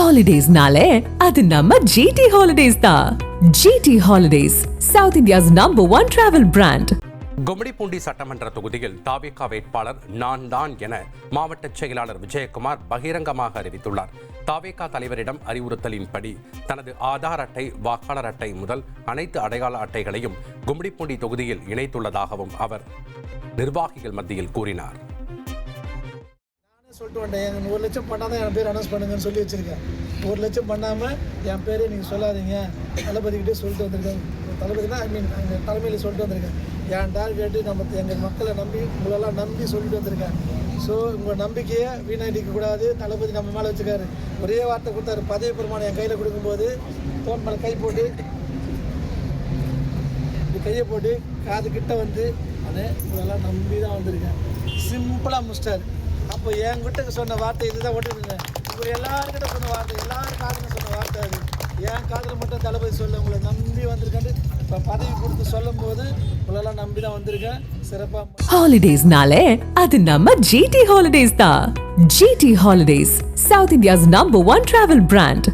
Holidays-nale, அது நம்ம GT Holidays தான். GT Holidays, South India's #1 travel brand. Gummidipoondi சட்டமன்ற தொகுதியில் தாவேகா வேட்பாளர் நான் தான் என மாவட்ட செயலாளர் விஜயகுமார் பகிரங்கமாக அறிவித்துள்ளார். தாவேகா தலைவரிடம் அறிவுறுத்தலின்படி தனது ஆதார் அட்டை, வாக்காளர் அட்டை முதல் அனைத்து அடையாள அட்டைகளையும் கும்மிடிப்பூண்டி தொகுதியில் இணைத்துள்ளதாகவும் அவர் நிர்வாகிகள் மத்தியில் கூறினார். சொல்லிட்டு வந்தேன், 1 லட்சம் பண்ணாதான் என் பேர் அனௌன்ஸ் பண்ணுங்கன்னு சொல்லி வச்சுருக்கேன். 1 லட்சம் பண்ணாமல் என் பேரே நீங்கள் சொல்லாதீங்க, தளபதிக்கிட்டே சொல்லிட்டு வந்திருக்கேன். தளபதினா எங்கள் தலைமையில் சொல்லிட்டு வந்திருக்கேன். என் டார்கெட்டு எங்கள் மக்களை நம்பி, உங்களெல்லாம் நம்பி சொல்லிட்டு வந்திருக்கேன். ஸோ உங்கள் நம்பிக்கையை வீணடிக்கக்கூடாது. தளபதி நம்ம மேலே வச்சுக்காரு. ஒரே வார்த்தை கொடுத்தாரு, பதவி பிரமாணம் என் கையில் கொடுக்கும்போது தோன் மேலே கை போட்டு இப்படி கையை போட்டு காது கிட்ட வந்து அதை உங்களெல்லாம் நம்பி தான் வந்திருக்கேன். சிம்பிளாக முடிச்சிட்டாரு. அப்போ என்கிட்ட சொன்ன வார்த்தை இதுதான் ஓட்டுருங்க. இவர் எல்லாருக்கிட்ட சொன்ன வார்த்தை, எல்லாரும் காதுன்னு சொன்ன வார்த்தை அது. என் காதில் மட்டும் தளபதி சொல்ல உங்களை நம்பி வந்திருக்கேன். இப்போ பதவி கொடுத்து சொல்லும் போது உங்களெல்லாம் நம்பி தான் வந்திருக்கேன். சிறப்பாக Holidays-nale, அது நம்ம GT Holidays தான். GT Holidays, South India's #1 travel brand.